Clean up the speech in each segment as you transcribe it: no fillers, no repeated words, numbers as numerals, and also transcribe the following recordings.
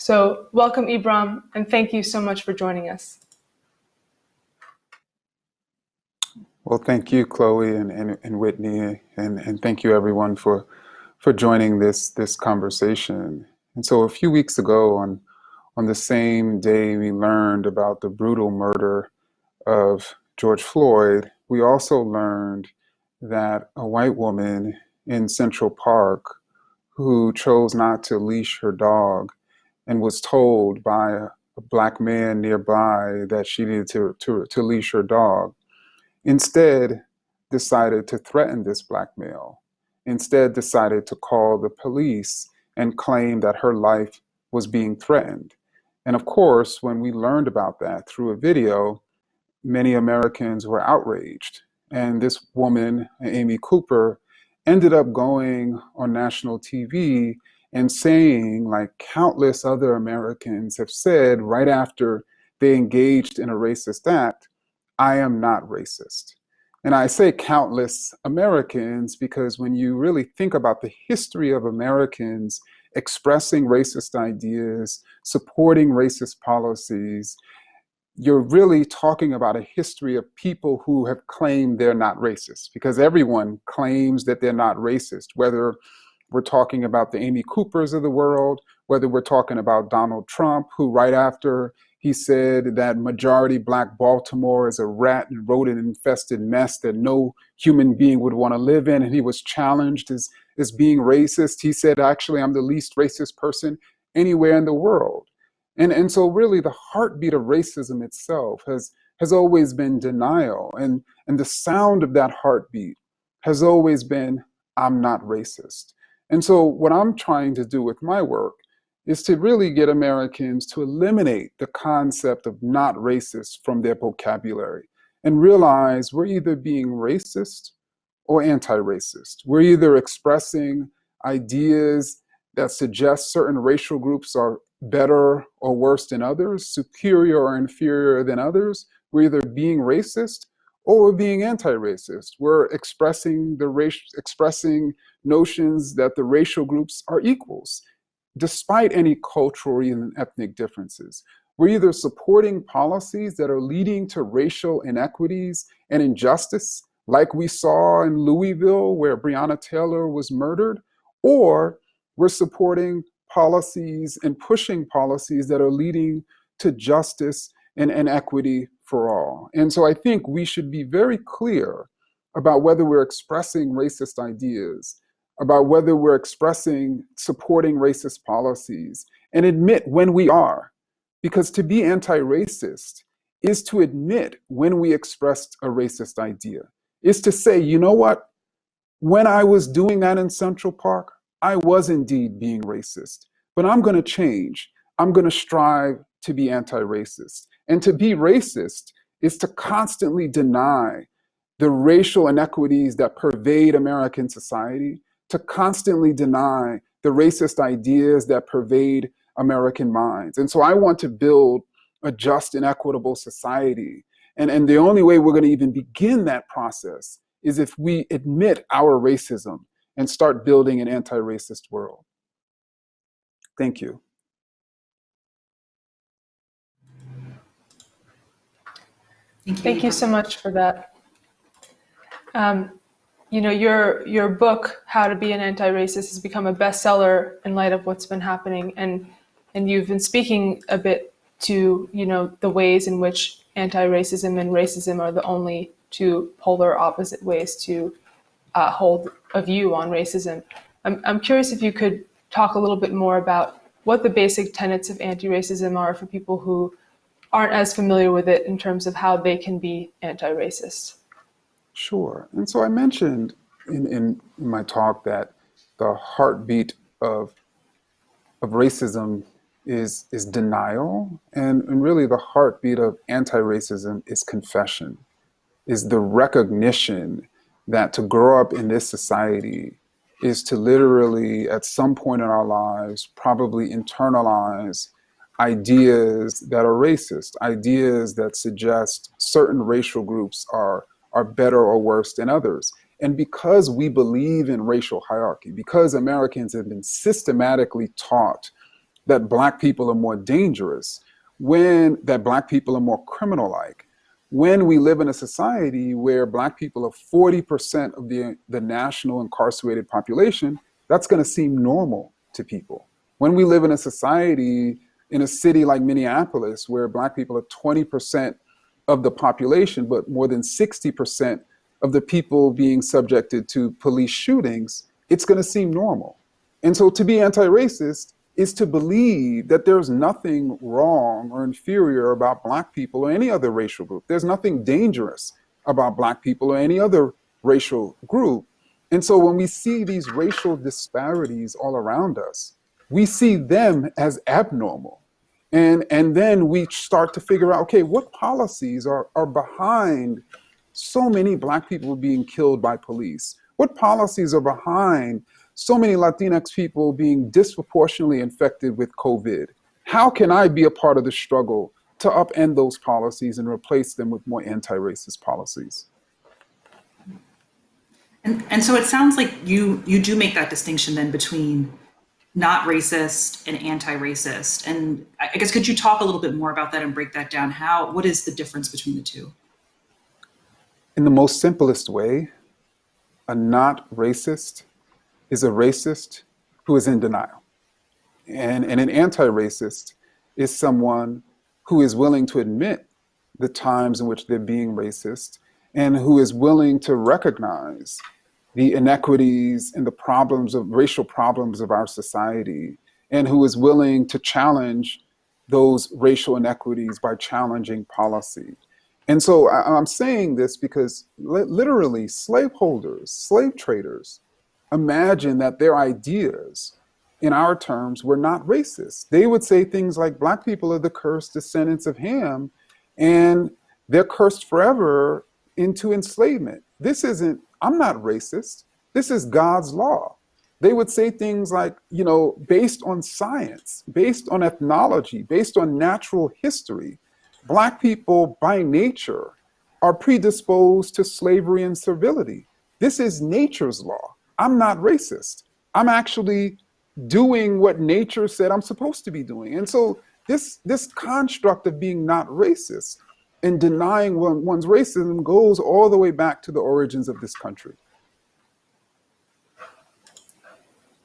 So welcome, Ibram, and thank you so much for joining us. Well, thank you, Chloe and Whitney, and thank you everyone for joining this conversation. And so a few weeks ago on the same day we learned about the brutal murder of George Floyd, we also learned that a white woman in Central Park who chose not to leash her dog and was told by a black man nearby that she needed to leash her dog, instead decided to threaten this black male, instead decided to call the police and claim that her life was being threatened. And of course, when we learned about that through a video, many Americans were outraged. And this woman, Amy Cooper, ended up going on national TV and saying, like countless other Americans have said right after they engaged in a racist act, I am not racist. And I say countless Americans because when you really think about the history of Americans expressing racist ideas, supporting racist policies, you're really talking about a history of people who have claimed they're not racist, because everyone claims that they're not racist, whether we're talking about the Amy Coopers of the world, whether we're talking about Donald Trump, who right after he said that majority black Baltimore is a rat and rodent infested mess that no human being would want to live in, and he was challenged as being racist. He said, actually, I'm the least racist person anywhere in the world. And so really the heartbeat of racism itself has always been denial. And the sound of that heartbeat has always been, I'm not racist. And so what I'm trying to do with my work is to really get Americans to eliminate the concept of not racist from their vocabulary and realize we're either being racist or anti-racist. We're either expressing ideas that suggest certain racial groups are better or worse than others, superior or inferior than others. We're either being racist or we're being anti-racist. We're expressing notions that the racial groups are equals, despite any cultural and ethnic differences. We're either supporting policies that are leading to racial inequities and injustice, like we saw in Louisville, where Breonna Taylor was murdered, or we're supporting policies and pushing policies that are leading to justice and equity for all. And so I think we should be very clear about whether we're expressing racist ideas, about whether we're supporting racist policies, and admit when we are. Because to be anti-racist is to admit when we expressed a racist idea, is to say, you know what, when I was doing that in Central Park, I was indeed being racist, but I'm going to change. I'm going to strive to be anti-racist. And to be racist is to constantly deny the racial inequities that pervade American society, to constantly deny the racist ideas that pervade American minds. And so I want to build a just and equitable society. And the only way we're going to even begin that process is if we admit our racism and start building an anti-racist world. Thank you. Thank you so much for that. You know, your book, How to Be an Anti-Racist, has become a bestseller in light of what's been happening. And you've been speaking a bit to, you know, the ways in which anti-racism and racism are the only two polar opposite ways to hold a view on racism. I'm curious if you could talk a little bit more about what the basic tenets of anti-racism are for people who aren't as familiar with it in terms of how they can be anti-racist. Sure. And so I mentioned in my talk that the heartbeat of racism is denial, and really the heartbeat of anti-racism is confession, is the recognition that to grow up in this society is to literally, at some point in our lives, probably internalize ideas that are racist, ideas that suggest certain racial groups are better or worse than others. And because we believe in racial hierarchy, because Americans have been systematically taught that Black people are more dangerous, when that Black people are more criminal-like, when we live in a society where Black people are 40% of the national incarcerated population, that's going to seem normal to people. When we live in a society, in a city like Minneapolis, where Black people are 20% of the population, but more than 60% of the people being subjected to police shootings, it's going to seem normal. And so to be anti-racist is to believe that there's nothing wrong or inferior about Black people or any other racial group. There's nothing dangerous about Black people or any other racial group. And so when we see these racial disparities all around us, we see them as abnormal. And then we start to figure out, okay, what policies are behind so many Black people being killed by police? What policies are behind so many Latinx people being disproportionately infected with COVID? How can I be a part of the struggle to upend those policies and replace them with more anti-racist policies? And so it sounds like you do make that distinction then between not racist and anti-racist. And I guess, could you talk a little bit more about that and break that down? What is the difference between the two? In the most simplest way, a not racist is a racist who is in denial. And an anti-racist is someone who is willing to admit the times in which they're being racist and who is willing to recognize the inequities and the problems of racial problems of our society, and who is willing to challenge those racial inequities by challenging policy. And so I'm saying this because literally slaveholders, slave traders, imagine that their ideas in our terms were not racist. They would say things like Black people are the cursed descendants of Ham and they're cursed forever into enslavement. I'm not racist. This is God's law. They would say things like, based on science, based on ethnology, based on natural history, Black people by nature are predisposed to slavery and servility. This is nature's law. I'm not racist. I'm actually doing what nature said I'm supposed to be doing. And so this construct of being not racist and denying one's racism goes all the way back to the origins of this country.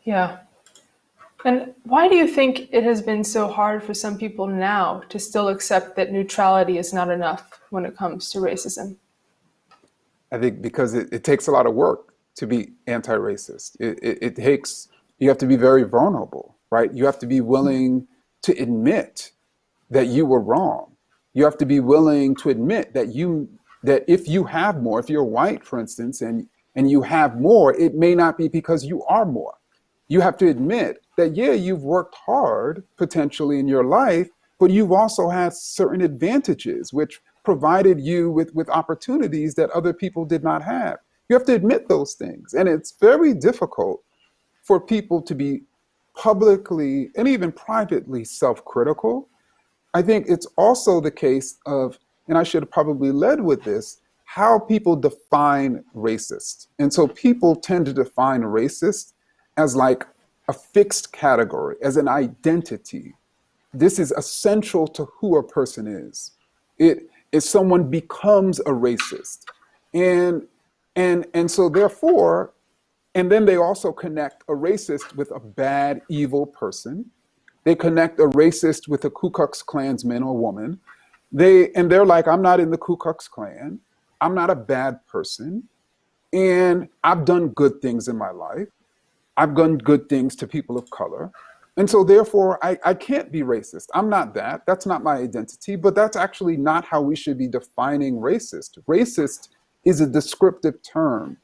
Yeah. And why do you think it has been so hard for some people now to still accept that neutrality is not enough when it comes to racism? I think because it takes a lot of work to be anti-racist. You have to be very vulnerable, right? You have to be willing to admit that you were wrong. You have to be willing to admit that if you have more, if you're white, for instance, and you have more, it may not be because you are more. You have to admit that, yeah, you've worked hard potentially in your life, but you've also had certain advantages which provided you with opportunities that other people did not have. You have to admit those things. And it's very difficult for people to be publicly and even privately self-critical. I think it's also the case of, and I should have probably led with this, how people define racist. And so people tend to define racist as like a fixed category, as an identity. This is essential to who a person is. If someone becomes a racist. And so therefore, and then they also connect a racist with a bad, evil person. They connect a racist with a Ku Klux Klansman or woman. They're like, I'm not in the Ku Klux Klan. I'm not a bad person. And I've done good things in my life. I've done good things to people of color. And so therefore, I can't be racist. I'm not that. That's not my identity. But that's actually not how we should be defining racist. Racist is a descriptive term.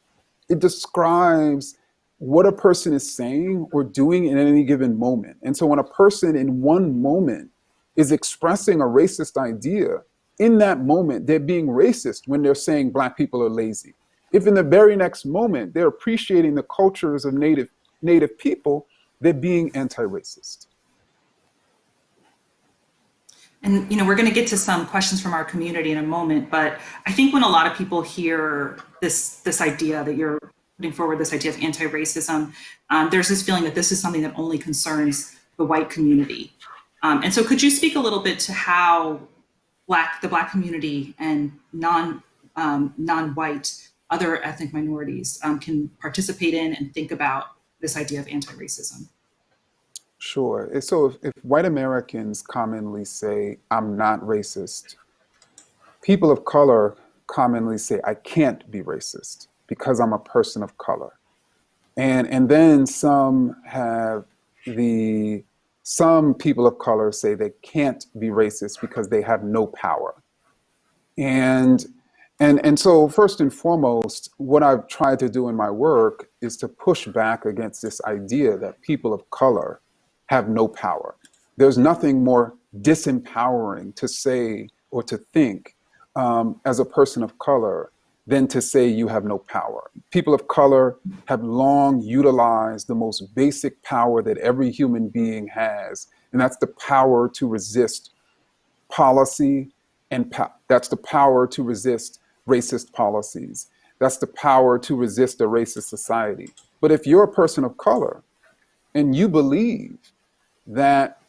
It describes what a person is saying or doing in any given moment. And so when a person in one moment is expressing a racist idea, in that moment, they're being racist when they're saying Black people are lazy. If in the very next moment, they're appreciating the cultures of Native people, they're being anti-racist. And we're going to get to some questions from our community in a moment, but I think when a lot of people hear this idea that you're putting forward, this idea of anti-racism, there's this feeling that this is something that only concerns the white community. And so could you speak a little bit to how the Black community and non-white, other ethnic minorities can participate in and think about this idea of anti-racism? Sure. So if white Americans commonly say, I'm not racist, people of color commonly say, I can't be racist because I'm a person of color. And then some people of color say they can't be racist because they have no power. And so first and foremost, what I've tried to do in my work is to push back against this idea that people of color have no power. There's nothing more disempowering to say or to think as a person of color than to say you have no power. People of color have long utilized the most basic power that every human being has, and that's the power to resist policy, and that's the power to resist racist policies. That's the power to resist a racist society. But if you're a person of color and you believe that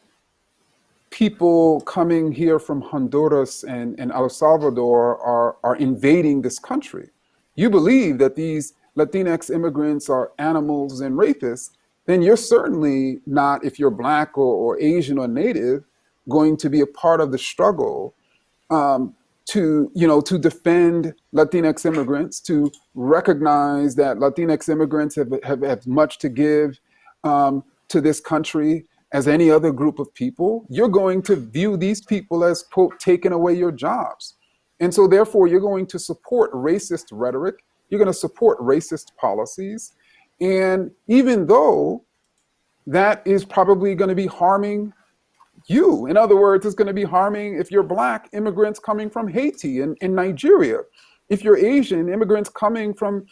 people coming here from Honduras and El Salvador are invading this country, you believe that these Latinx immigrants are animals and rapists, then you're certainly not, if you're Black or Asian or Native, going to be a part of the struggle to defend Latinx immigrants, to recognize that Latinx immigrants have much to give to this country as any other group of people. You're going to view these people as, quote, taking away your jobs. And so therefore, you're going to support racist rhetoric. You're going to support racist policies. And even though that is probably going to be harming you, in other words, it's going to be harming, if you're Black, immigrants coming from Haiti and Nigeria. If you're Asian, immigrants coming from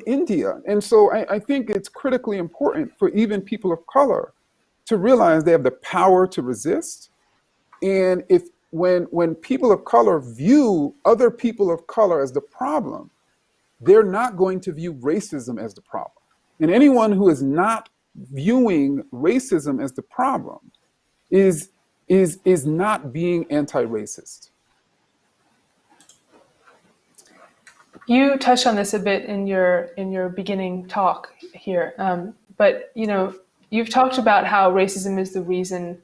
India. And so I think it's critically important for even people of color to realize they have the power to resist. And when people of color view other people of color as the problem, they're not going to view racism as the problem. And anyone who is not viewing racism as the problem is not being anti-racist. You touched on this a bit in your beginning talk here, but you've talked about how racism is the reason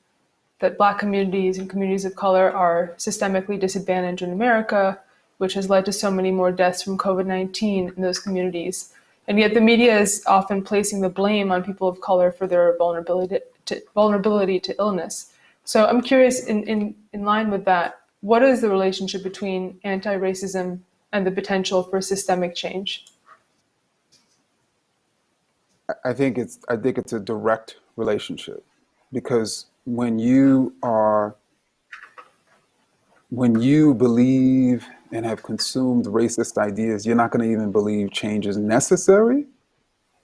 that Black communities and communities of color are systemically disadvantaged in America, which has led to so many more deaths from COVID-19 in those communities. And yet the media is often placing the blame on people of color for their vulnerability to illness. So I'm curious, in line with that, what is the relationship between anti-racism and the potential for systemic change? I think it's a direct relationship, because when you believe and have consumed racist ideas, you're not going to even believe change is necessary,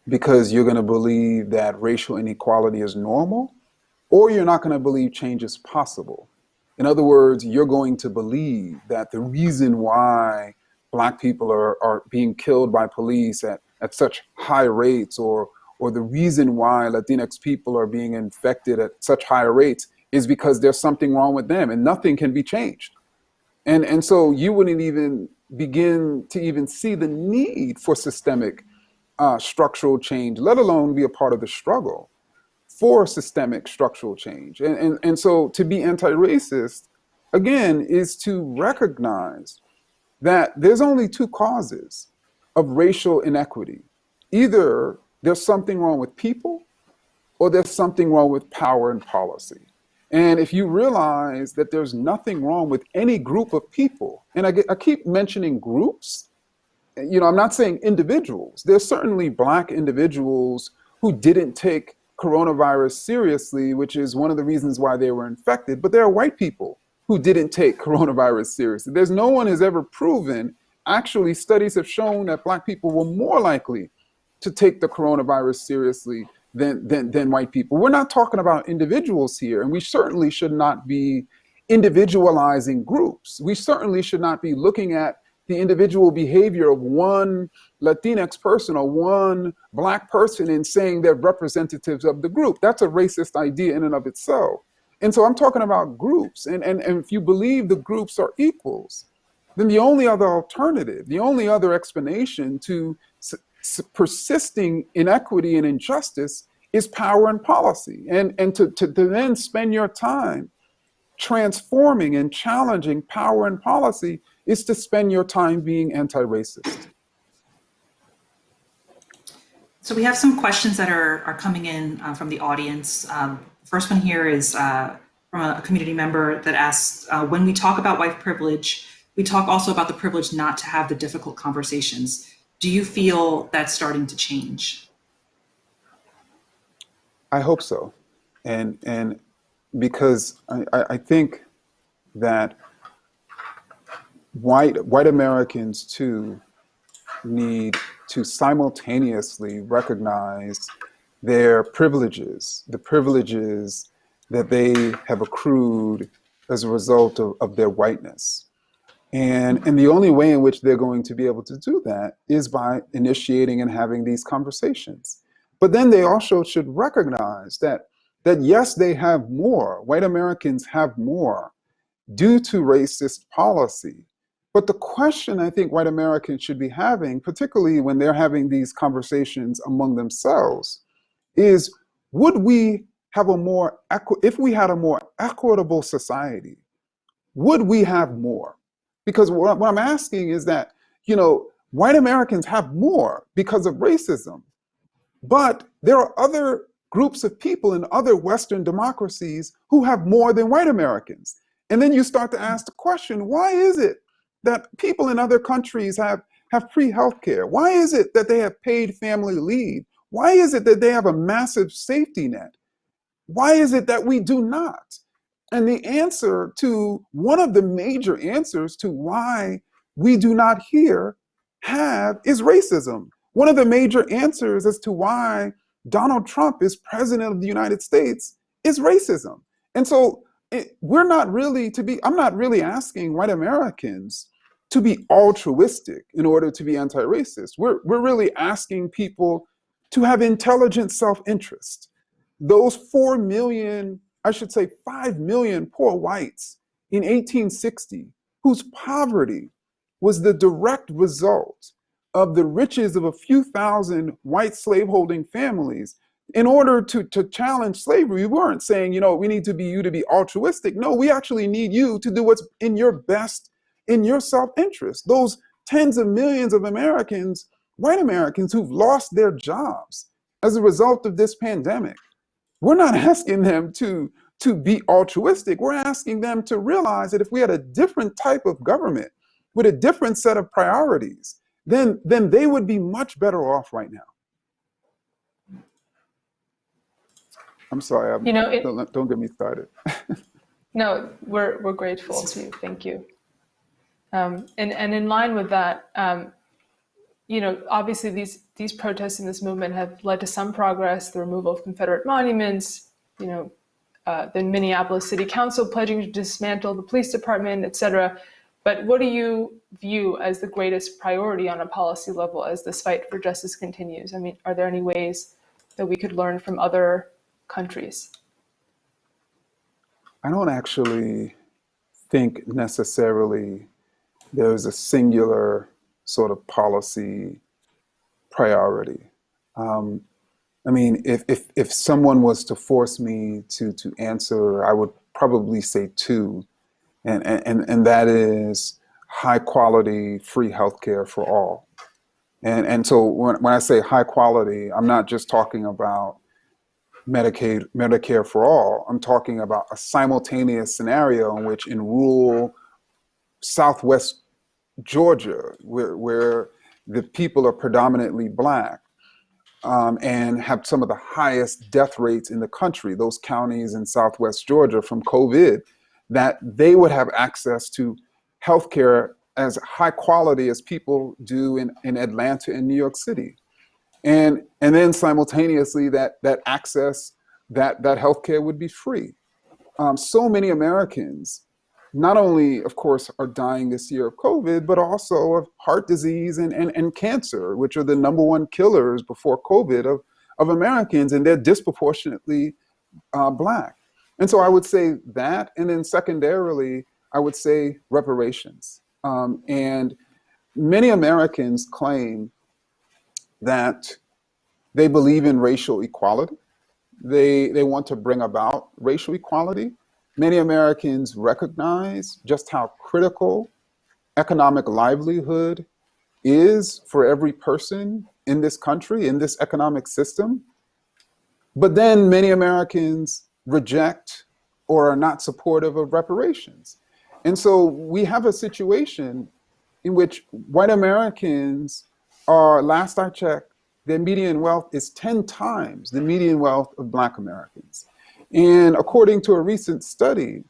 because you're going to believe that racial inequality is normal, or you're not going to believe change is possible. In other words, you're going to believe that the reason why Black people are being killed by police at such high rates, or the reason why Latinx people are being infected at such high rates, is because there's something wrong with them and nothing can be changed. And so you wouldn't even begin to even see the need for systemic structural change, let alone be a part of the struggle for systemic structural change. And so to be anti-racist, again, is to recognize that there's only two causes of racial inequity. Either there's something wrong with people, or there's something wrong with power and policy. And if you realize that there's nothing wrong with any group of people, and I keep mentioning groups, I'm not saying individuals. There's certainly Black individuals who didn't take coronavirus seriously, which is one of the reasons why they were infected, but there are white people who didn't take coronavirus seriously. There's no one has ever proven, actually studies have shown that Black people were more likely to take the coronavirus seriously than white people. We're not talking about individuals here, and we certainly should not be individualizing groups. We certainly should not be looking at the individual behavior of one Latinx person or one Black person and saying they're representatives of the group. That's a racist idea in and of itself. And so I'm talking about groups. And if you believe the groups are equals, then the only other alternative, the only other explanation to persisting inequity and injustice is power and policy. And to then spend your time transforming and challenging power and policy is to spend your time being anti-racist. So we have some questions that are coming in from the audience. First one here is from a community member that asks, when we talk about white privilege, we talk also about the privilege not to have the difficult conversations. Do you feel that's starting to change? I hope so. And because I think that white Americans too need to simultaneously recognize their privileges, the privileges that they have accrued as a result of their whiteness. And the only way in which they're going to be able to do that is by initiating and having these conversations. But then they also should recognize that yes, they have more, white Americans have more due to racist policy. But the question I think white Americans should be having, particularly when they're having these conversations among themselves, is would we have if we had a more equitable society, would we have more? Because what I'm asking is that, white Americans have more because of racism, but there are other groups of people in other Western democracies who have more than white Americans. And then you start to ask the question, why is it that people in other countries have free healthcare? Why is it that they have paid family leave? Why is it that they have a massive safety net? Why is it that we do not? And the answer to one of the major answers to why we do not here is racism. One of the major answers as to why Donald Trump is president of the United States is racism. And so I'm not really asking white Americans to be altruistic in order to be anti-racist. We're really asking people to have intelligent self-interest. Those 4 million, I should say 5 million poor whites in 1860, whose poverty was the direct result of the riches of a few thousand white slaveholding families. In order to challenge slavery, we weren't saying, we need you to be altruistic. No, we actually need you to do what's in your self-interest. Those tens of millions of Americans, white Americans who've lost their jobs as a result of this pandemic. We're not asking them to be altruistic. We're asking them to realize that if we had a different type of government with a different set of priorities, then they would be much better off right now. I'm sorry, don't get me started. No, we're grateful to you. Thank you. And in line with that, obviously these protests in this movement have led to some progress, the removal of Confederate monuments, the Minneapolis City Council pledging to dismantle the police department, et cetera. But what do you view as the greatest priority on a policy level as this fight for justice continues? I mean, are there any ways that we could learn from other countries? I don't actually think necessarily there's a singular sort of policy priority. If someone was to force me to answer, I would probably say two, and that is high quality free healthcare for all. And so when I say high quality, I'm not just talking about Medicare for all. I'm talking about a simultaneous scenario in which in rural Southwest Georgia, where the people are predominantly Black, and have some of the highest death rates in the country, those counties in Southwest Georgia from COVID, that they would have access to healthcare as high quality as people do in Atlanta and New York City. And then simultaneously that access, that healthcare would be free. So many Americans not only, of course, are dying this year of COVID, but also of heart disease and cancer, which are the number one killers before COVID of Americans, and they're disproportionately Black. And so I would say that, and then secondarily, I would say reparations. And many Americans claim that they believe in racial equality. They want to bring about racial equality. Many Americans recognize just how critical economic livelihood is for every person in this country, in this economic system. But then many Americans reject or are not supportive of reparations. And so we have a situation in which white Americans are, last I checked, their median wealth is 10 times the median wealth of Black Americans. And according to a recent study,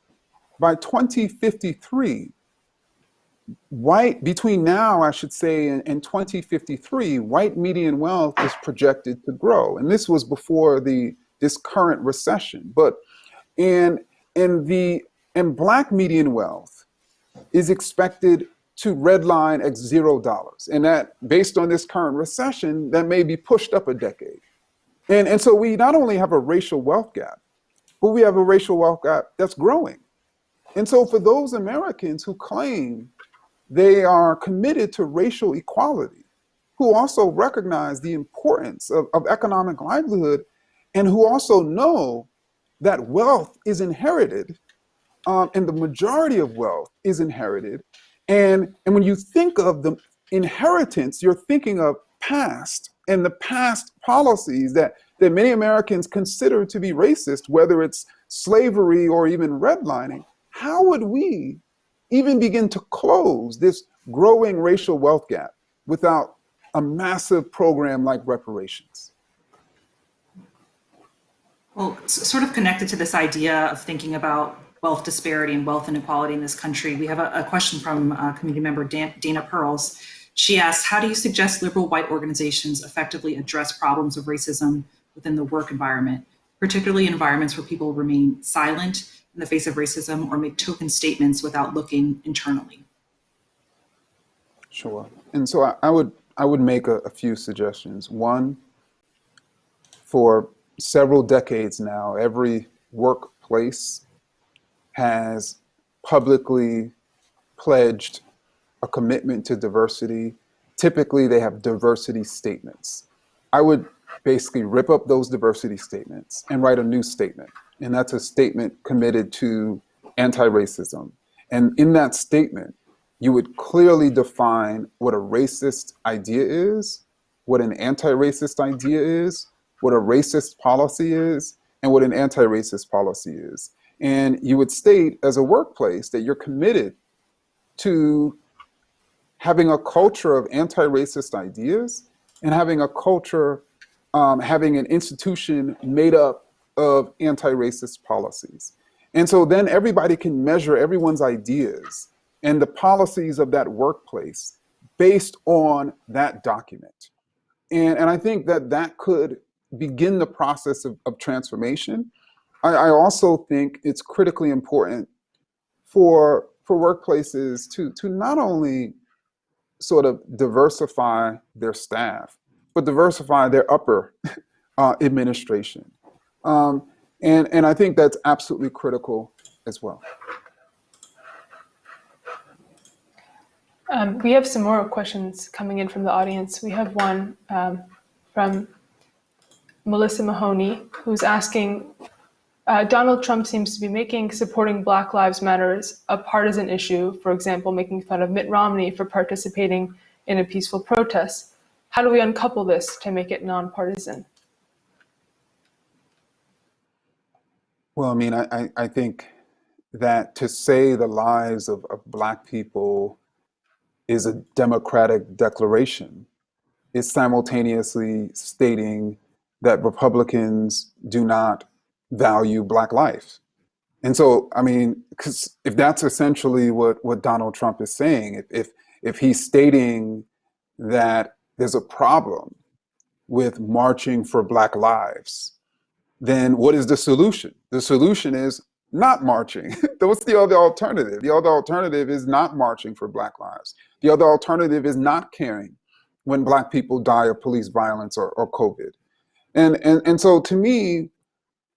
by 2053, between now, I should say, and 2053, white median wealth is projected to grow. And this was before this current recession. And Black median wealth is expected to redline at $0. And that, based on this current recession, that may be pushed up a decade. And so we not only have a racial wealth gap, but we have a racial wealth gap that's growing. And so for those Americans who claim they are committed to racial equality, who also recognize the importance of economic livelihood, and who also know that wealth is inherited, and the majority of wealth is inherited. And when you think of the inheritance, you're thinking of past and the past policies that many Americans consider to be racist, whether it's slavery or even redlining. How would we even begin to close this growing racial wealth gap without a massive program like reparations? Well, sort of connected to this idea of thinking about wealth disparity and wealth inequality in this country, we have a question from community member Dana Pearls. She asks, how do you suggest liberal white organizations effectively address problems of racism within the work environment, particularly in environments where people remain silent in the face of racism or make token statements without looking internally? Sure. And so I would make a few suggestions. One, for several decades now, every workplace has publicly pledged a commitment to diversity. Typically, they have diversity statements. I would basically rip up those diversity statements and write a new statement. And that's a statement committed to anti-racism. And in that statement, you would clearly define what a racist idea is, what an anti-racist idea is, what a racist policy is, and what an anti-racist policy is. And you would state as a workplace that you're committed to having a culture of anti-racist ideas and having a culture, having an institution made up of anti-racist policies. And so then everybody can measure everyone's ideas and the policies of that workplace based on that document. And I think that could begin the process of transformation. I also think it's critically important for workplaces to not only sort of diversify their staff, but diversify their upper administration. And I think that's absolutely critical as well. We have some more questions coming in from the audience. We have one from Melissa Mahoney, who's asking, Donald Trump seems to be making supporting Black Lives Matter a partisan issue, for example, making fun of Mitt Romney for participating in a peaceful protest. How do we uncouple this to make it nonpartisan? Well, I mean, I think that to say the lives of Black people is a democratic declaration is simultaneously stating that Republicans do not value Black life. And so, I mean, because if that's essentially what Donald Trump is saying, if he's stating that there's a problem with marching for Black lives, then what is the solution? The solution is not marching. What's the other alternative? The other alternative is not marching for Black lives. The other alternative is not caring when Black people die of police violence or COVID. And so to me,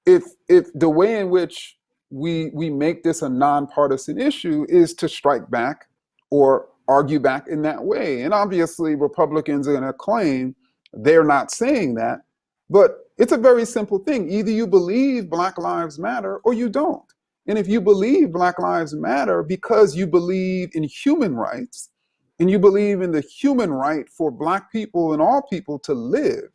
if the way in which we make this a nonpartisan issue is to strike back or argue back in that way. And obviously Republicans are going to claim they're not saying that, but it's a very simple thing. Either you believe Black Lives Matter or you don't. And if you believe Black Lives Matter because you believe in human rights and you believe in the human right for Black people and all people to live,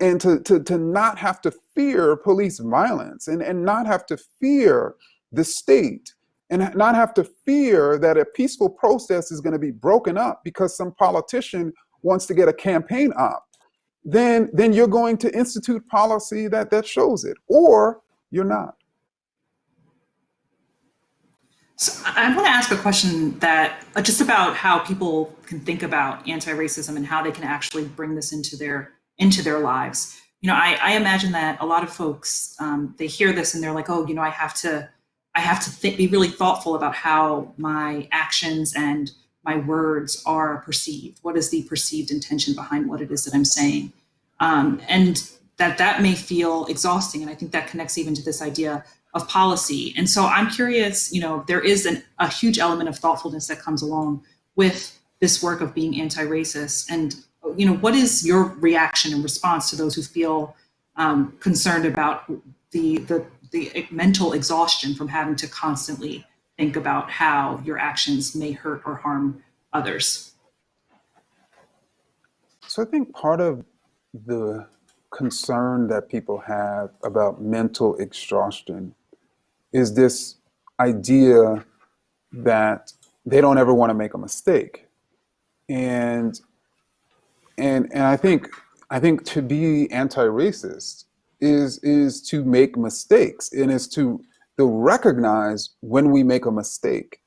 and to not have to fear police violence and not have to fear the state and not have to fear that a peaceful protest is going to be broken up because some politician wants to get a campaign op, then you're going to institute policy that shows it, or you're not. So I want to ask a question that just about how people can think about anti-racism and how they can actually bring this into their lives. You know, I imagine that a lot of folks, they hear this and they're like, oh, you know, I have to be really thoughtful about how my actions and my words are perceived. What is the perceived intention behind what it is that I'm saying? And that may feel exhausting. And I think that connects even to this idea of policy. And so I'm curious, you know, there is a huge element of thoughtfulness that comes along with this work of being anti-racist. And, you know, what is your reaction and response to those who feel concerned about the mental exhaustion from having to constantly think about how your actions may hurt or harm others? So I think part of the concern that people have about mental exhaustion is this idea that they don't ever want to make a mistake. And I think to be anti-racist is to make mistakes, and is to recognize when we make a mistake.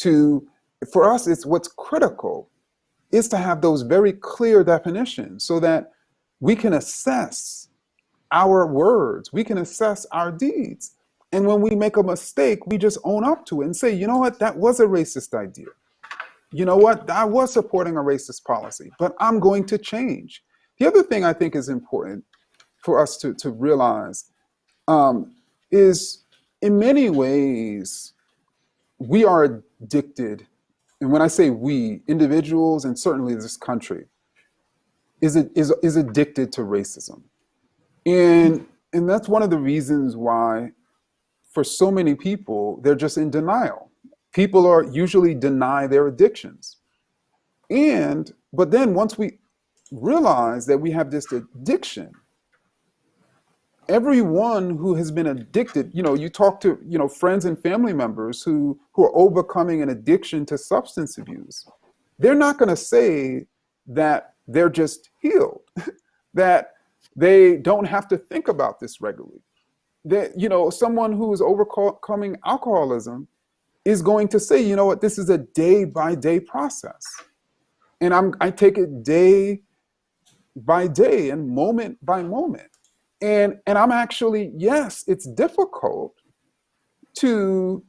For us, it's what's critical is to have those very clear definitions so that we can assess our words, we can assess our deeds. And when we make a mistake, we just own up to it and say, you know what, that was a racist idea. You know what, I was supporting a racist policy, but I'm going to change. The other thing I think is important for us to realize is, in many ways, we are addicted. And when I say we, individuals and certainly this country is addicted to racism. And that's one of the reasons why, for so many people, they're just in denial. People are usually deny their addictions. But then once we realize that we have this addiction, everyone who has been addicted, you know, you talk to, you know, friends and family members who are overcoming an addiction to substance abuse, they're not going to say that they're just healed, that they don't have to think about this regularly. That, you know, someone who is overcoming alcoholism is going to say, you know what, this is a day by day process. And I take it day by day and moment by moment. And I'm actually, yes, it's difficult to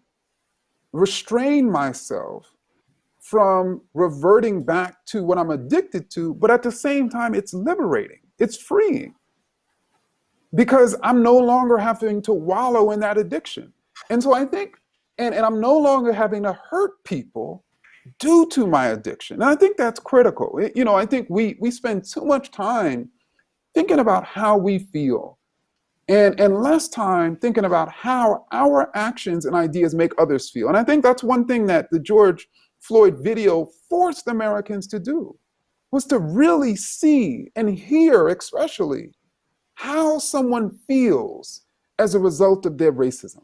restrain myself from reverting back to what I'm addicted to, but at the same time, it's liberating, it's freeing. Because I'm no longer having to wallow in that addiction. And so I think, and I'm no longer having to hurt people due to my addiction. And I think that's critical. You know, I think we spend too much time thinking about how we feel and less time thinking about how our actions and ideas make others feel. And I think that's one thing that the George Floyd video forced Americans to do, was to really see and hear, especially, how someone feels as a result of their racism.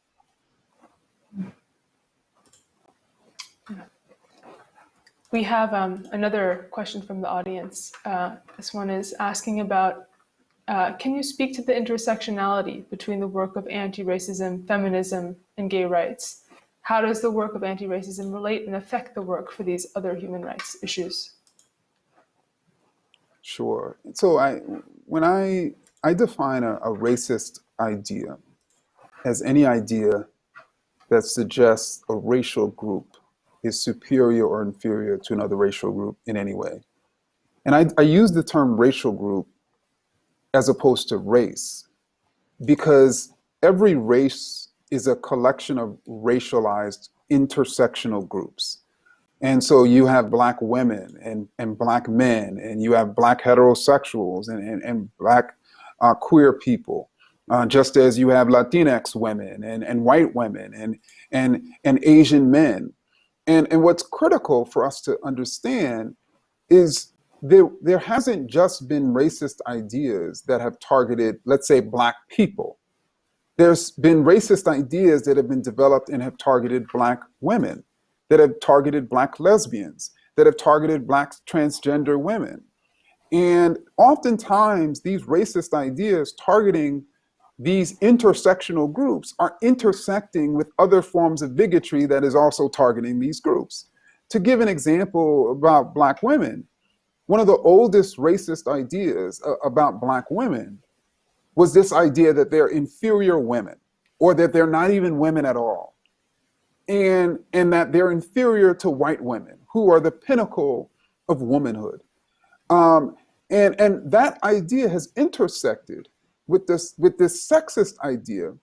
We have another question from the audience. This one is asking about, can you speak to the intersectionality between the work of anti-racism, feminism, and gay rights? How does the work of anti-racism relate and affect the work for these other human rights issues? Sure. So when I define a racist idea as any idea that suggests a racial group is superior or inferior to another racial group in any way. And I use the term racial group as opposed to race because every race is a collection of racialized intersectional groups. And so you have Black women and Black men, and you have Black heterosexuals and Black queer people, just as you have Latinx women and white women and Asian men. And what's critical for us to understand is there hasn't just been racist ideas that have targeted, let's say, Black people. There's been racist ideas that have been developed and have targeted Black women, that have targeted Black lesbians, that have targeted Black transgender women. And oftentimes these racist ideas targeting these intersectional groups are intersecting with other forms of bigotry that is also targeting these groups. To give an example about Black women, one of the oldest racist ideas about Black women was this idea that they're inferior women, or that they're not even women at all, and that they're inferior to white women, who are the pinnacle of womanhood. And that idea has intersected with this sexist idea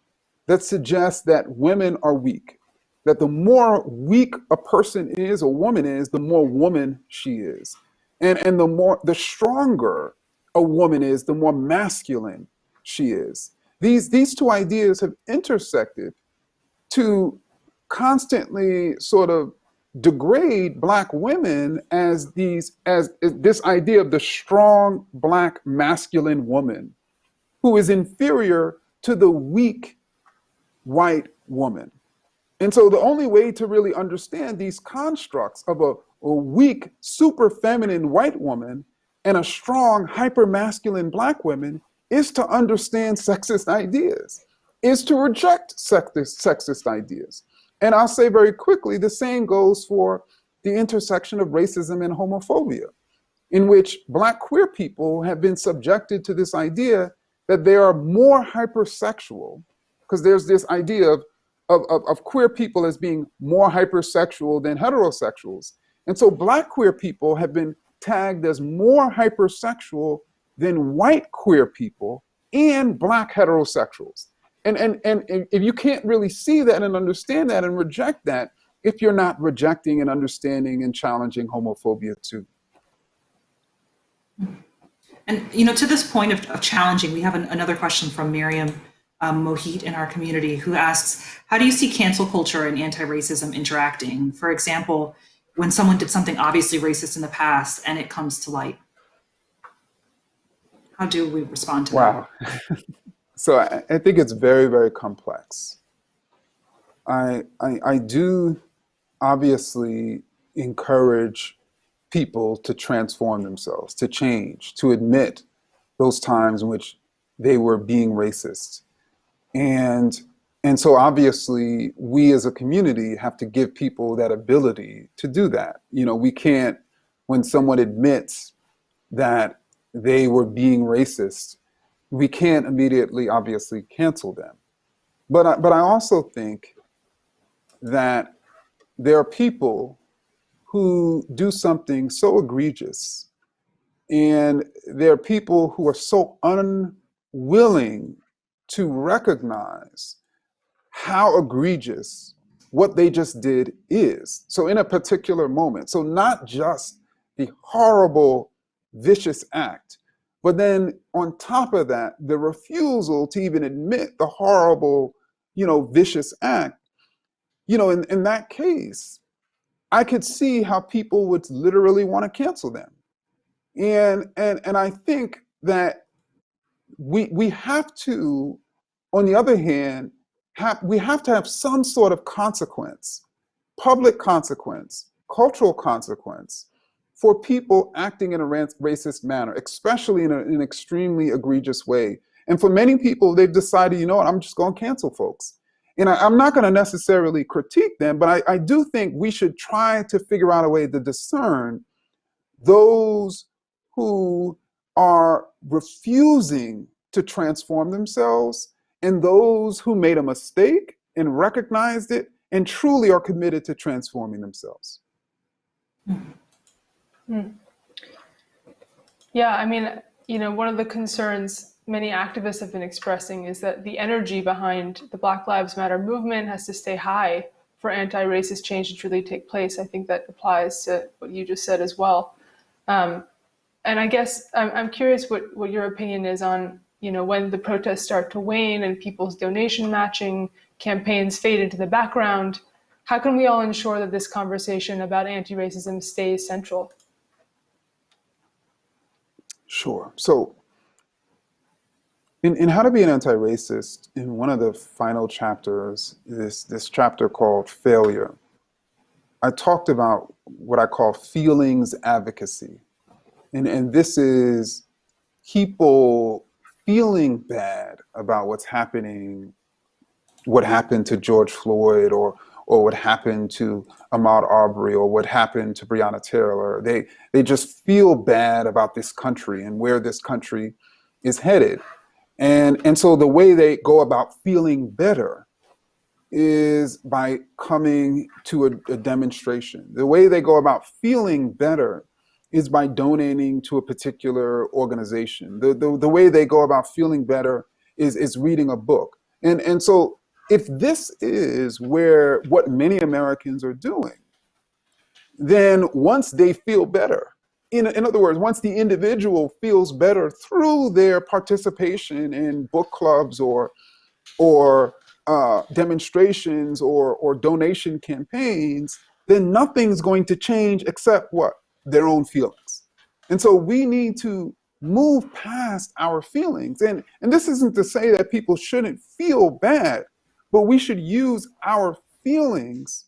that suggests that women are weak, that the more weak a person is, a woman is, the more woman she is. And the stronger a woman is, the more masculine she is. These two ideas have intersected to constantly sort of degrade Black women as this idea of the strong Black masculine woman who is inferior to the weak white woman. And so the only way to really understand these constructs of a weak, super feminine white woman and a strong, hyper masculine Black woman is to understand sexist ideas, is to reject sexist ideas. And I'll say very quickly, the same goes for the intersection of racism and homophobia, in which Black queer people have been subjected to this idea that they are more hypersexual, because there's this idea of queer people as being more hypersexual than heterosexuals. And so Black queer people have been tagged as more hypersexual than white queer people and Black heterosexuals. And if you can't really see that and understand that and reject that, if you're not rejecting and understanding and challenging homophobia too. And to this point of challenging, we have another question from Miriam Mohit in our community, who asks, how do you see cancel culture and anti-racism interacting? For example, when someone did something obviously racist in the past and it comes to light. How do we respond to that? Wow. So I think it's very, very complex. I do obviously encourage people to transform themselves, to change, to admit those times in which they were being racist. And so obviously we as a community have to give people that ability to do that. We can't, when someone admits that they were being racist, we can't immediately obviously cancel them. But I also think that there are people who do something so egregious, and there are people who are so unwilling to recognize how egregious what they just did is. So in a particular moment, so not just the horrible, vicious act, but then on top of that, the refusal to even admit the horrible, vicious act. In that case, I could see how people would literally want to cancel them. And I think that we have to, on the other hand, we have to have some sort of consequence, public consequence, cultural consequence, for people acting in a racist manner, especially in an extremely egregious way. And for many people, they've decided, you know what, I'm just going to cancel folks. And I'm not going to necessarily critique them, but I do think we should try to figure out a way to discern those who are refusing to transform themselves and those who made a mistake and recognized it and truly are committed to transforming themselves. Yeah, I mean, one of the concerns many activists have been expressing is that the energy behind the Black Lives Matter movement has to stay high for anti-racist change to truly take place. I think that applies to what you just said as well. And I guess I'm curious what your opinion is on, when the protests start to wane and people's donation matching campaigns fade into the background, how can we all ensure that this conversation about anti-racism stays central? Sure. So in How to Be an Anti-Racist, in one of the final chapters, this chapter called Failure, I talked about what I call feelings advocacy. And this is people feeling bad about what's happening, what happened to George Floyd, or what happened to Ahmaud Arbery, or what happened to Breonna Taylor. They just feel bad about this country and where this country is headed. And so the way they go about feeling better is by coming to a demonstration. The way they go about feeling better is by donating to a particular organization. The way they go about feeling better is reading a book. And so if this is what many Americans are doing, then once they feel better, in other words, once the individual feels better through their participation in book clubs or demonstrations or donation campaigns, then nothing's going to change except what? Their own feelings. And so we need to move past our feelings. And this isn't to say that people shouldn't feel bad, but we should use our feelings,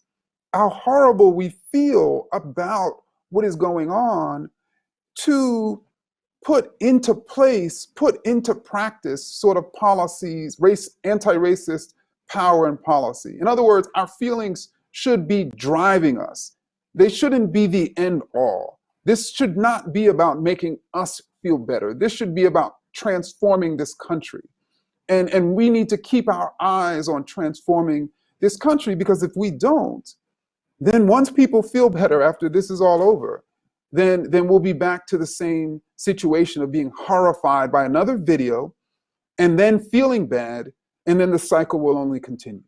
how horrible we feel about what is going on, to put into practice sort of policies, anti-racist power and policy. In other words, our feelings should be driving us. They shouldn't be the end all. This should not be about making us feel better. This should be about transforming this country. And we need to keep our eyes on transforming this country, because if we don't, then once people feel better after this is all over, then we'll be back to the same situation of being horrified by another video and then feeling bad, and then the cycle will only continue.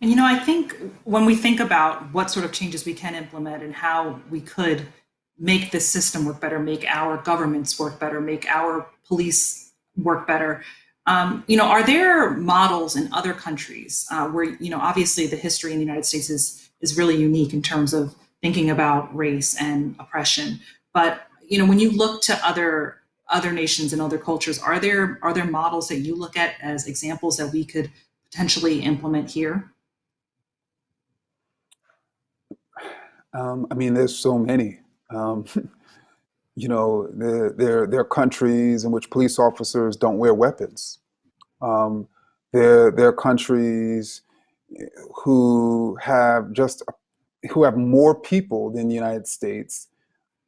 And I think when we think about what sort of changes we can implement and how we could make this system work better, make our governments work better, make our police work better, are there models in other countries where, obviously the history in the United States is really unique in terms of thinking about race and oppression. But, when you look to other nations and other cultures, are there models that you look at as examples that we could potentially implement here? There's so many. There are countries in which police officers don't wear weapons. There are countries who have more people than the United States,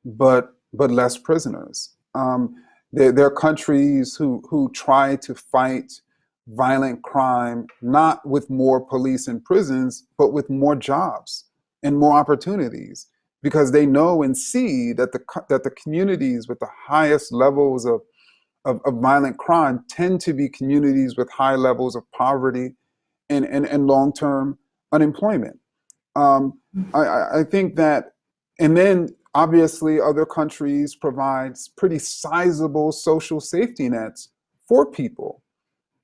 but less prisoners. There are countries who try to fight violent crime not with more police and prisons, but with more jobs and more opportunities, because they know and see that the communities with the highest levels of violent crime tend to be communities with high levels of poverty and long-term unemployment. I think that, and then obviously other countries provide pretty sizable social safety nets for people,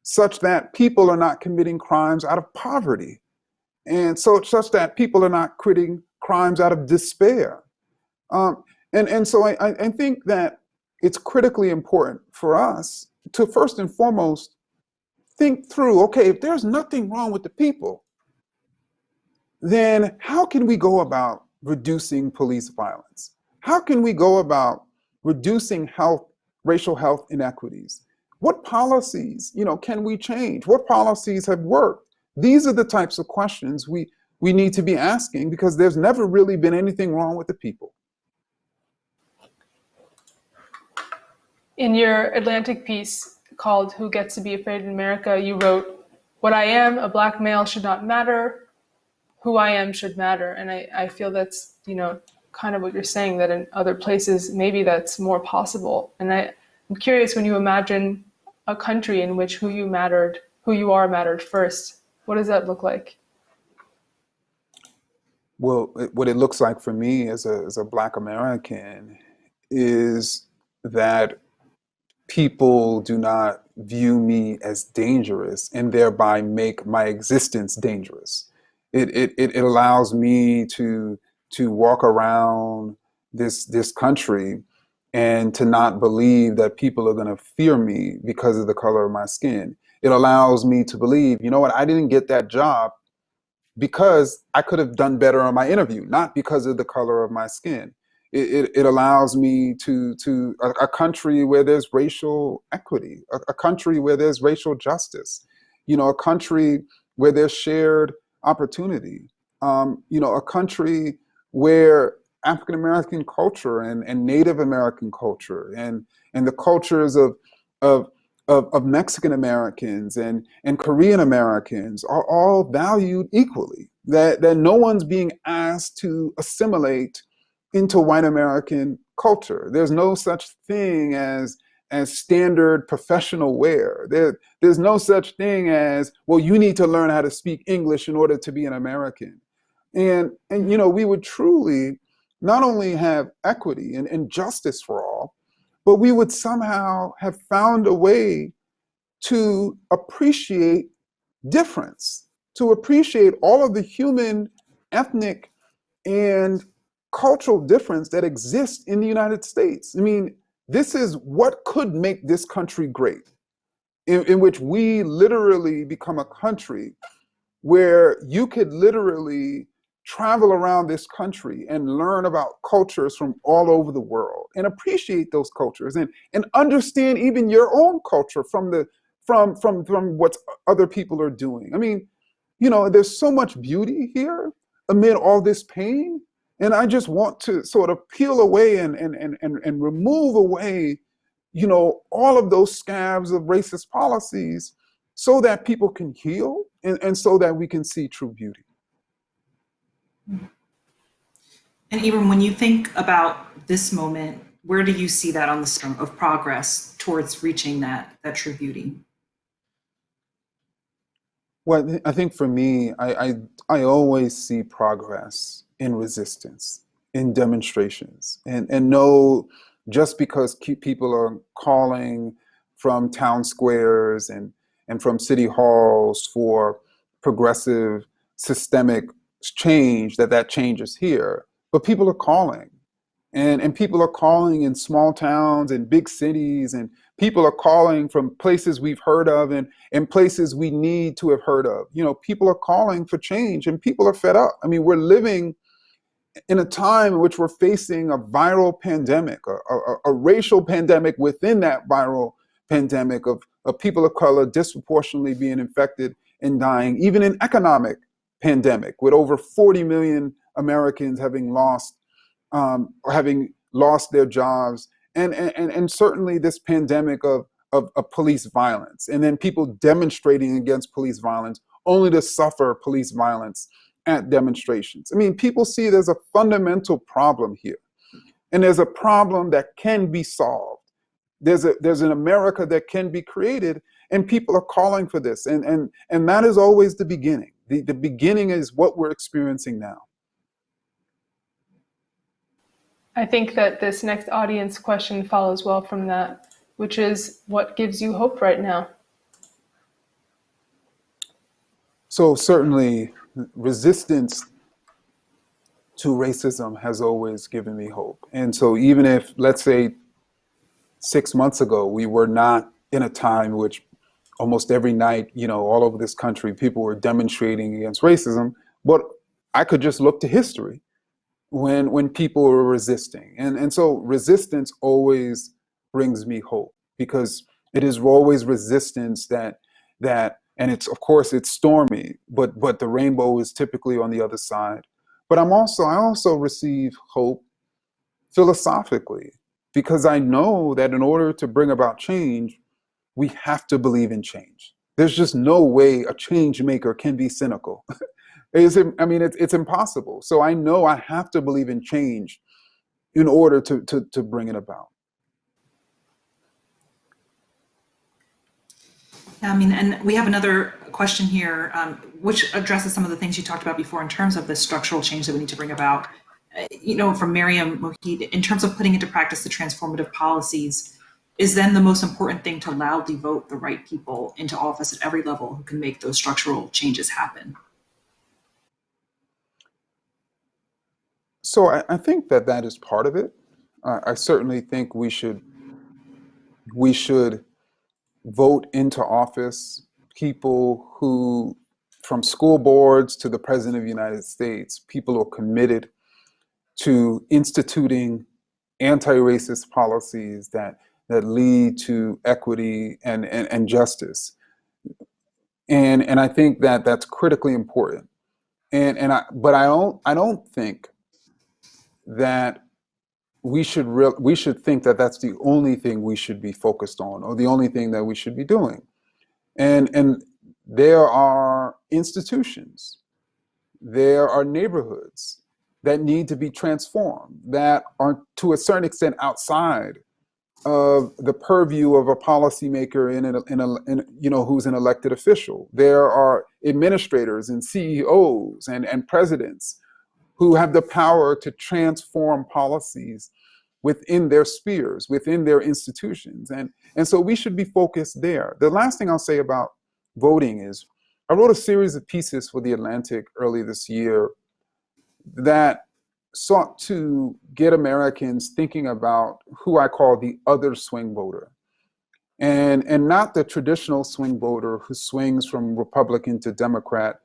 such that people are not committing crimes out of poverty, and such that people are not committing crimes out of despair. And so I think that it's critically important for us to first and foremost think through, okay, if there's nothing wrong with the people, then how can we go about reducing police violence? How can we go about reducing racial health inequities? What policies, can we change? What policies have worked? These are the types of questions we need to be asking, because there's never really been anything wrong with the people. In your Atlantic piece called "Who Gets to Be Afraid in America," you wrote, what I am, a black male, should not matter. Who I am should matter. And I feel that's, kind of what you're saying, that in other places, maybe that's more possible. And I'm curious, when you imagine a country in which who you are mattered first, what does that look like? Well, what it looks like for me as a Black American is that people do not view me as dangerous and thereby make my existence dangerous. It allows me to walk around this country and to not believe that people are going to fear me because of the color of my skin. It allows me to believe, you know what, I didn't get that job because I could have done better on my interview, not because of the color of my skin. It allows me to a country where there's racial equity, a country where there's racial justice, a country where there's shared opportunity, a country where African American culture and Native American culture and the cultures of Mexican Americans and Korean Americans are all valued equally, that no one's being asked to assimilate into white American culture. There's no such thing as standard professional wear. There's no such thing as, well, you need to learn how to speak English in order to be an American. And we would truly not only have equity and justice for all, but we would somehow have found a way to appreciate difference, to appreciate all of the human, ethnic, and cultural difference that exists in the United States. I mean, this is what could make this country great, in which we literally become a country where you could literally travel around this country and learn about cultures from all over the world and appreciate those cultures and understand even your own culture from what other people are doing. I mean, there's so much beauty here amid all this pain. And I just want to sort of peel away and remove away, all of those scabs of racist policies so that people can heal and so that we can see true beauty. And Ibram, when you think about this moment, where do you see that on the spectrum of progress towards reaching that true beauty? Well, I think for me, I always see progress in resistance, in demonstrations, and know just because people are calling from town squares and from city halls for progressive systemic change, that change is here. But people are calling, and people are calling in small towns and big cities, and people are calling from places we've heard of and places we need to have heard of. People are calling for change, and people are fed up. I mean, we're living in a time in which we're facing a viral pandemic, a racial pandemic within that viral pandemic of people of color disproportionately being infected and dying, even an economic pandemic with over 40 million Americans having lost their jobs, and certainly this pandemic of police violence, and then people demonstrating against police violence only to suffer police violence at demonstrations. I mean, people see there's a fundamental problem here, and there's a problem that can be solved. There's an America that can be created, and people are calling for this, and that is always the beginning. The beginning is what we're experiencing now. I think that this next audience question follows well from that, which is, what gives you hope right now? So certainly resistance to racism has always given me hope. And so even if, let's say, 6 months ago, we were not in a time which almost every night, all over this country, people were demonstrating against racism, but I could just look to history when people were resisting. And so resistance always brings me hope, because it is always resistance that and it's, of course, it's stormy, but the rainbow is typically on the other side. But I also receive hope philosophically, because I know that in order to bring about change, we have to believe in change. There's just no way a change maker can be cynical. It's impossible. So I know I have to believe in change in order to bring it about. I mean, and we have another question here, which addresses some of the things you talked about before in terms of the structural change that we need to bring about. From Miriam Mohid, in terms of putting into practice the transformative policies, is then the most important thing to loudly vote the right people into office at every level who can make those structural changes happen? So I think that is part of it. I certainly think we should vote into office people who, from school boards to the President of the United States, people who are committed to instituting anti-racist policies that lead to equity and justice. And I think that that's critically important. But I don't think that we should think that that's the only thing we should be focused on or the only thing that we should be doing. And there are institutions, there are neighborhoods that need to be transformed, that are to a certain extent outside of the purview of a policymaker who's an elected official. There are administrators and CEOs and presidents who have the power to transform policies within their spheres, within their institutions. And so we should be focused there. The last thing I'll say about voting is, I wrote a series of pieces for The Atlantic early this year that sought to get Americans thinking about who I call the other swing voter. And not the traditional swing voter who swings from Republican to Democrat,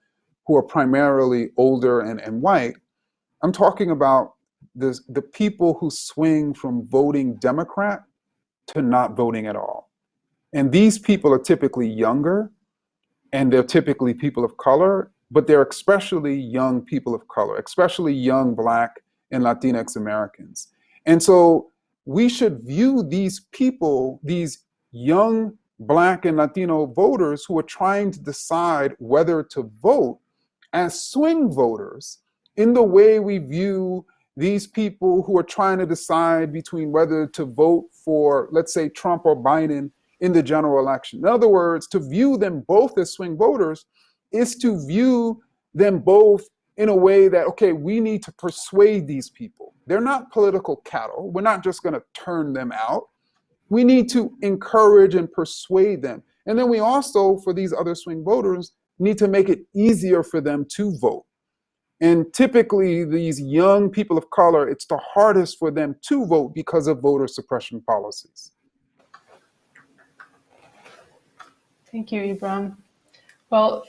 who are primarily older and white. I'm talking about the people who swing from voting Democrat to not voting at all. And these people are typically younger, and they're typically people of color, but they're especially young people of color, especially young Black and Latinx Americans. And so we should view these people, these young Black and Latino voters who are trying to decide whether to vote, as swing voters, in the way we view these people who are trying to decide between whether to vote for, let's say, Trump or Biden in the general election. In other words, to view them both as swing voters is to view them both in a way that, okay, we need to persuade these people. They're not political cattle. We're not just going to turn them out. We need to encourage and persuade them. And then we also, for these other swing voters, need to make it easier for them to vote. And typically, these young people of color, it's the hardest for them to vote because of voter suppression policies. Thank you, Ibram. Well,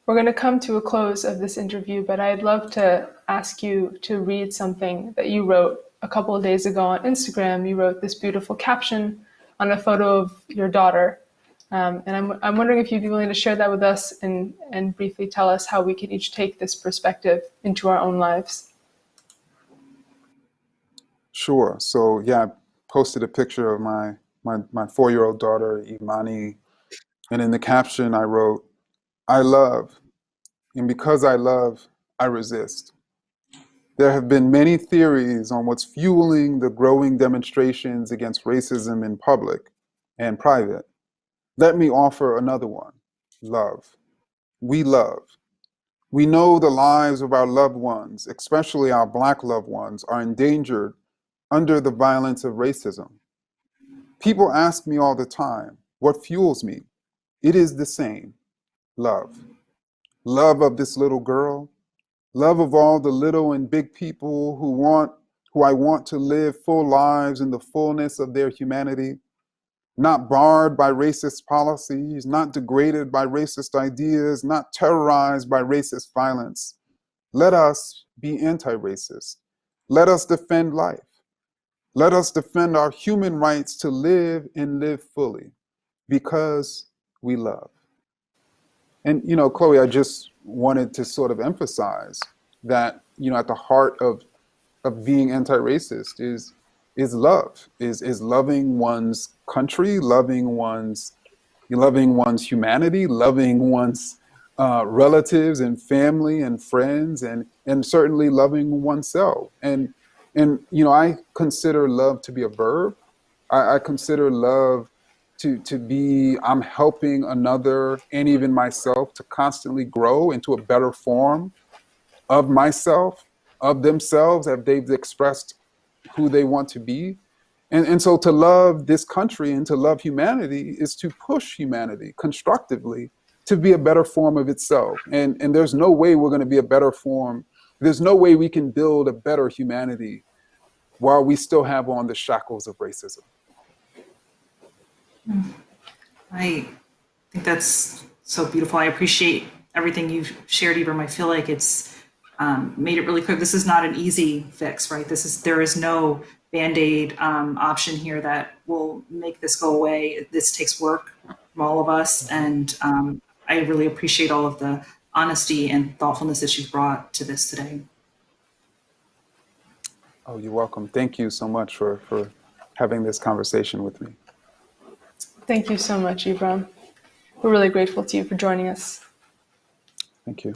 we're going to come to a close of this interview, but I'd love to ask you to read something that you wrote a couple of days ago on Instagram. You wrote this beautiful caption on a photo of your daughter. And I'm wondering if you'd be willing to share that with us and briefly tell us how we can each take this perspective into our own lives. Sure. So yeah, I posted a picture of my 4-year-old daughter, Imani, and in the caption I wrote, "I love, and because I love, I resist." There have been many theories on what's fueling the growing demonstrations against racism in public and private. Let me offer another one: love. We love. We know the lives of our loved ones, especially our Black loved ones, are endangered under the violence of racism. People ask me all the time, what fuels me? It is the same: love. Love of this little girl, love of all the little and big people who I want to live full lives in the fullness of their humanity, not barred by racist policies, not degraded by racist ideas, not terrorized by racist violence. Let us be anti-racist. Let us defend life. Let us defend our human rights to live and live fully, because we love. And, Chloe, I just wanted to sort of emphasize that, at the heart of being anti-racist is love, is loving one's country, loving one's loving one's humanity, loving one's relatives and family and friends, and certainly loving oneself. And I consider love to be a verb. I consider love to be, I'm helping another and even myself to constantly grow into a better form of myself, of themselves, as they've expressed who they want to be. And so to love this country and to love humanity is to push humanity constructively to be a better form of itself. And there's no way we're going to be a better form. There's no way we can build a better humanity while we still have on the shackles of racism. I think that's so beautiful. I appreciate everything you've shared, Ibram. I feel like it's made it really clear. This is not an easy fix, right? There is no Band-Aid option here that will make this go away. This takes work from all of us. And I really appreciate all of the honesty and thoughtfulness that you've brought to this today. Oh, you're welcome. Thank you so much for having this conversation with me. Thank you so much, Ibram. We're really grateful to you for joining us. Thank you.